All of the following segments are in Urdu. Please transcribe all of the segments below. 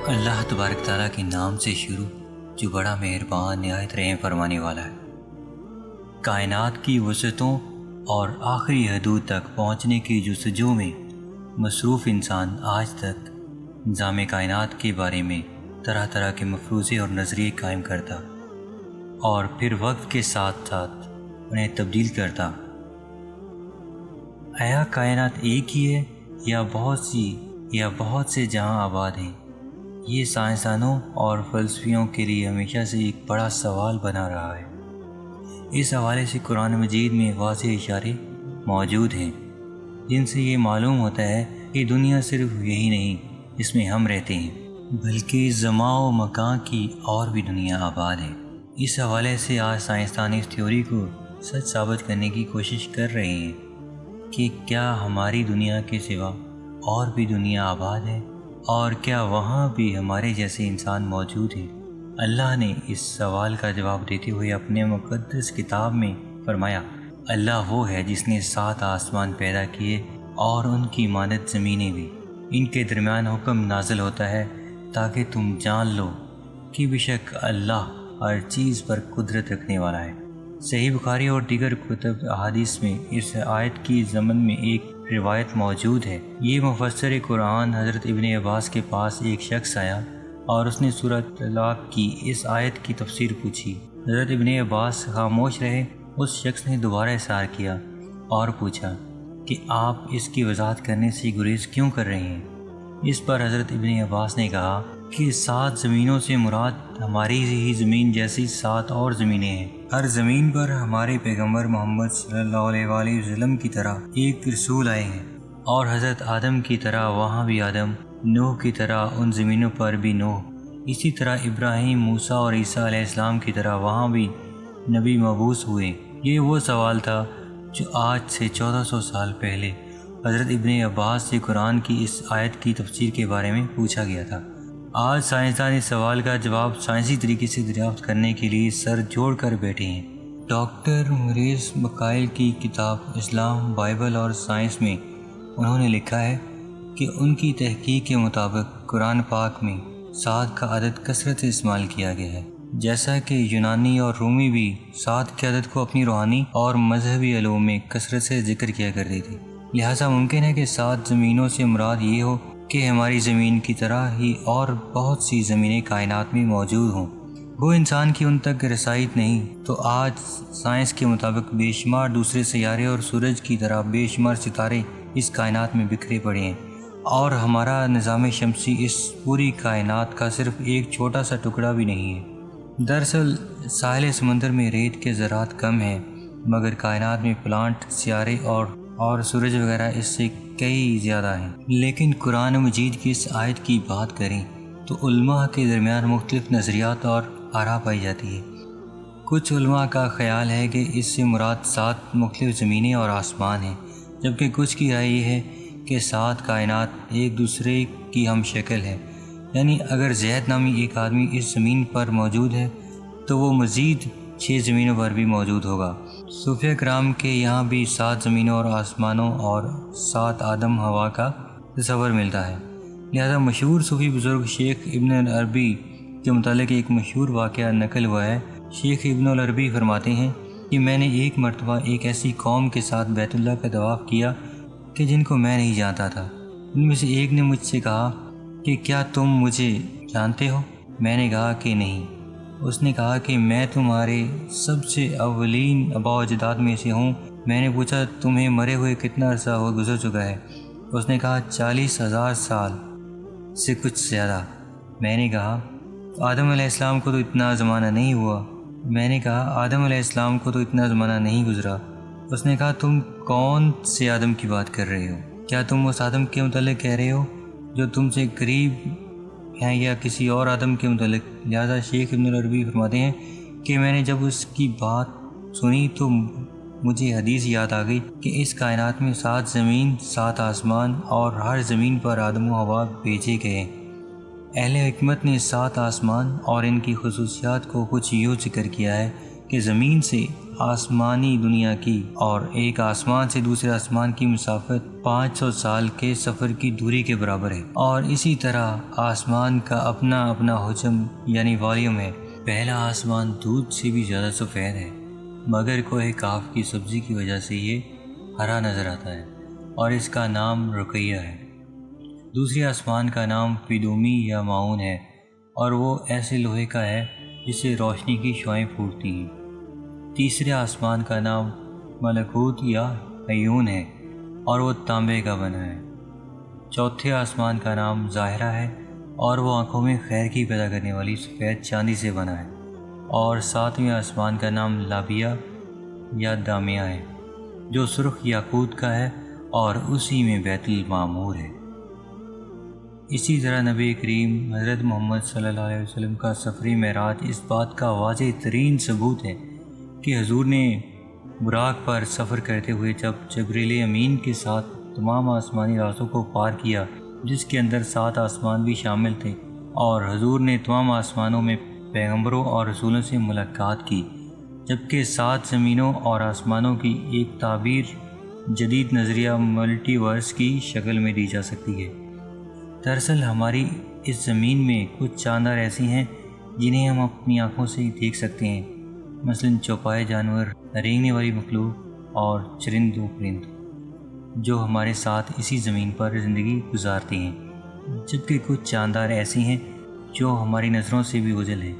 اللہ تبارک تعالیٰ کے نام سے شروع جو بڑا مہربان نہایت رحم فرمانے والا ہے۔ کائنات کی وسعتوں اور آخری حدود تک پہنچنے کی جستجو میں مصروف انسان آج تک نظام کائنات کے بارے میں طرح طرح کے مفروضے اور نظریے قائم کرتا اور پھر وقت کے ساتھ ساتھ انہیں تبدیل کرتا۔ آیا کائنات ایک ہی ہے یا بہت سے جہاں آباد ہیں؟ یہ سائنسدانوں اور فلسفیوں کے لیے ہمیشہ سے ایک بڑا سوال بنا رہا ہے۔ اس حوالے سے قرآن مجید میں واضح اشارے موجود ہیں جن سے یہ معلوم ہوتا ہے کہ دنیا صرف یہی نہیں جس میں ہم رہتے ہیں، بلکہ زمان و مکان کی اور بھی دنیا آباد ہے۔ اس حوالے سے آج سائنسدان اس تھیوری کو سچ ثابت کرنے کی کوشش کر رہے ہیں کہ کیا ہماری دنیا کے سوا اور بھی دنیا آباد ہے، اور کیا وہاں بھی ہمارے جیسے انسان موجود ہیں۔ اللہ نے اس سوال کا جواب دیتے ہوئے اپنے مقدس کتاب میں فرمایا، اللہ وہ ہے جس نے 7 آسمان پیدا کیے اور ان کی مانند زمینیں بھی، ان کے درمیان حکم نازل ہوتا ہے تاکہ تم جان لو کہ بے شک اللہ ہر چیز پر قدرت رکھنے والا ہے۔ صحیح بخاری اور دیگر کتب احادیث میں اس آیت کی ضمن میں ایک روایت موجود ہے۔ یہ مفسر قرآن حضرت ابن عباس کے پاس ایک شخص آیا اور اس نے سورۃ طلاق کی اس آیت کی تفسیر پوچھی۔ حضرت ابن عباس خاموش رہے۔ اس شخص نے دوبارہ اصرار کیا اور پوچھا کہ آپ اس کی وضاحت کرنے سے گریز کیوں کر رہے ہیں؟ اس پر حضرت ابن عباس نے کہا کہ 7 زمینوں سے مراد ہماری ہی زمین جیسی 7 اور زمینیں ہیں۔ ہر زمین پر ہمارے پیغمبر محمد صلی اللہ علیہ وآلہ وسلم کی طرح ایک رسول آئے ہیں، اور حضرت آدم کی طرح وہاں بھی آدم، نوح کی طرح ان زمینوں پر بھی نوح، اسی طرح ابراہیم، موسیٰ اور عیسیٰ علیہ السلام کی طرح وہاں بھی نبی مبعوث ہوئے۔ یہ وہ سوال تھا جو آج سے 1400 سال پہلے حضرت ابن عباس سے قرآن کی اس آیت کی تفسیر کے بارے میں پوچھا گیا تھا۔ آج سائنسدان اس سوال کا جواب سائنسی طریقے سے دریافت کرنے کے لیے سر جوڑ کر بیٹھے ہیں۔ ڈاکٹر مریز بقائل کی کتاب اسلام، بائبل اور سائنس میں انہوں نے لکھا ہے کہ ان کی تحقیق کے مطابق قرآن پاک میں 7 کا عدد کثرت سے استعمال کیا گیا ہے، جیسا کہ یونانی اور رومی بھی 7 کے عدد کو اپنی روحانی اور مذہبی علوم میں کثرت سے ذکر کیا کرتے تھے۔ لہٰذا ممکن ہے کہ 7 زمینوں سے مراد یہ ہو کہ ہماری زمین کی طرح ہی اور بہت سی زمینیں کائنات میں موجود ہوں۔ وہ انسان کی ان تک رسائی نہیں تو آج سائنس کے مطابق بے شمار دوسرے سیارے اور سورج کی طرح بے شمار ستارے اس کائنات میں بکھرے پڑے ہیں، اور ہمارا نظام شمسی اس پوری کائنات کا صرف ایک چھوٹا سا ٹکڑا بھی نہیں ہے۔ دراصل ساحل سمندر میں ریت کے ذرات کم ہیں، مگر کائنات میں پلانٹ، سیارے اور سورج وغیرہ اس سے کئی زیادہ ہیں۔ لیکن قرآن مجید کی اس آیت کی بات کریں تو علماء کے درمیان مختلف نظریات اور آراء پائی جاتی ہے۔ کچھ علماء کا خیال ہے کہ اس سے مراد 7 مختلف زمینیں اور آسمان ہیں، جبکہ کچھ کی رائے یہ ہے کہ 7 کائنات ایک دوسرے کی ہم شکل ہے، یعنی اگر زید نامی ایک آدمی اس زمین پر موجود ہے تو وہ مزید 6 زمینوں پر بھی موجود ہوگا۔ صوفیہ کرام کے یہاں بھی 7 زمینوں اور آسمانوں اور 7 آدم ہوا کا تصور ملتا ہے۔ لہذا مشہور صوفی بزرگ شیخ ابن العربی کے متعلق ایک مشہور واقعہ نقل ہوا ہے۔ شیخ ابن العربی فرماتے ہیں کہ میں نے ایک مرتبہ ایک ایسی قوم کے ساتھ بیت اللہ کا طواف کیا کہ جن کو میں نہیں جانتا تھا۔ ان میں سے ایک نے مجھ سے کہا کہ کیا تم مجھے جانتے ہو؟ میں نے کہا کہ نہیں۔ اس نے کہا کہ میں تمہارے سب سے اولین آباء و اجداد میں سے ہوں۔ میں نے پوچھا تمہیں مرے ہوئے کتنا عرصہ گزر چکا ہے؟ اس نے کہا 40,000 سال سے کچھ زیادہ۔ میں نے کہا آدم علیہ السلام کو تو اتنا زمانہ نہیں ہوا۔ میں نے کہا آدم علیہ السلام کو تو اتنا زمانہ نہیں گزرا۔ اس نے کہا تم کون سے آدم کی بات کر رہے ہو؟ کیا تم اس آدم کے متعلق کہہ رہے ہو جو تم سے قریب ہیں یا کسی اور آدم کے متعلق؟ لہذا شیخ ابن العربی فرماتے ہیں کہ میں نے جب اس کی بات سنی تو مجھے حدیث یاد آ گئی کہ اس کائنات میں 7 زمین، 7 آسمان اور ہر زمین پر آدم و حوا بھیجے گئے۔ اہل حکمت نے 7 آسمان اور ان کی خصوصیات کو کچھ یوں ذکر کیا ہے کہ زمین سے آسمانی دنیا کی اور ایک آسمان سے دوسرے آسمان کی مسافت 500 سال کے سفر کی دوری کے برابر ہے، اور اسی طرح آسمان کا اپنا اپنا حجم یعنی والیوم ہے۔ پہلا آسمان دودھ سے بھی زیادہ سفید ہے، مگر کوہ کاف کی سبزی کی وجہ سے یہ ہرا نظر آتا ہے اور اس کا نام رقیہ ہے۔ دوسرے آسمان کا نام فیدومی یا معاون ہے، اور وہ ایسے لوہے کا ہے جس سے روشنی کی شعاعیں پھوٹتی ہیں۔ تیسرے آسمان کا نام ملکوت یا عیون ہے، اور وہ تانبے کا بنا ہے۔ چوتھے آسمان کا نام ظاہرہ ہے، اور وہ آنکھوں میں خیر کی پیدا کرنے والی سفید چاندی سے بنا ہے۔ اور ساتویں آسمان کا نام لابیہ یا دامیہ ہے، جو سرخ یاقوت کا ہے اور اسی میں بیت المعمور ہے۔ اسی طرح نبی کریم حضرت محمد صلی اللہ علیہ وسلم کا سفر معراج اس بات کا واضح ترین ثبوت ہے کہ حضور نے براق پر سفر کرتے ہوئے جب جبریل امین کے ساتھ تمام آسمانی راستوں کو پار کیا، جس کے اندر 7 آسمان بھی شامل تھے، اور حضور نے تمام آسمانوں میں پیغمبروں اور رسولوں سے ملاقات کی، جبکہ 7 زمینوں اور آسمانوں کی ایک تعبیر جدید نظریہ ملٹی ورس کی شکل میں دی جا سکتی ہے۔ دراصل ہماری اس زمین میں کچھ چاندار ایسی ہیں جنہیں ہم اپنی آنکھوں سے دیکھ سکتے ہیں، مثلا چوپائے جانور، رینگنے والی مخلوق اور چرند و پرند، جو ہمارے ساتھ اسی زمین پر زندگی گزارتی ہیں، جبکہ کچھ چاندار ایسی ہیں جو ہماری نظروں سے بھی اوجھل ہیں،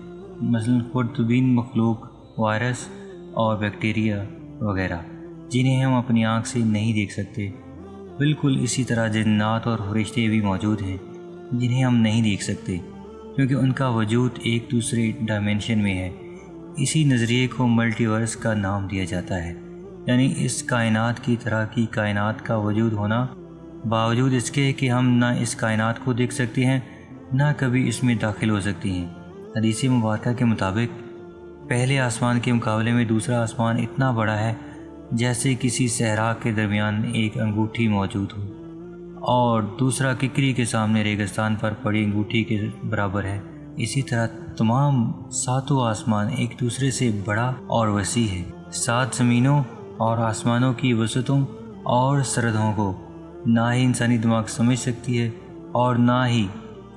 مثلا خردبین مخلوق، وائرس اور بیکٹیریا وغیرہ، جنہیں ہم اپنی آنکھ سے نہیں دیکھ سکتے۔ بالکل اسی طرح جنات اور فرشتے بھی موجود ہیں جنہیں ہم نہیں دیکھ سکتے، کیونکہ ان کا وجود ایک دوسرے ڈائمینشن میں ہے۔ اسی نظریے کو ملٹی ورس کا نام دیا جاتا ہے، یعنی اس کائنات کی طرح کی کائنات کا وجود ہونا، باوجود اس کے کہ ہم نہ اس کائنات کو دیکھ سکتے ہیں نہ کبھی اس میں داخل ہو سکتی ہیں۔ حدیث مبارکہ کے مطابق پہلے آسمان کے مقابلے میں دوسرا آسمان اتنا بڑا ہے جیسے کسی صحرا کے درمیان ایک انگوٹھی موجود ہو، اور دوسرا ککری کے سامنے ریگستان پر پڑی انگوٹھی کے برابر ہے۔ اسی طرح تمام 7 آسمان ایک دوسرے سے بڑا اور وسیع ہے۔ 7 زمینوں اور آسمانوں کی وسعتوں اور سرحدوں کو نہ ہی انسانی دماغ سمجھ سکتی ہے اور نہ ہی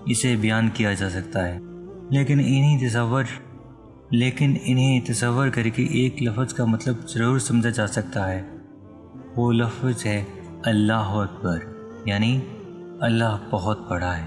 اسے بیان کیا جا سکتا ہے، لیکن انہیں تصور کر کے ایک لفظ کا مطلب ضرور سمجھا جا سکتا ہے۔ وہ لفظ ہے اللہ اکبر، یعنی اللہ بہت بڑا ہے۔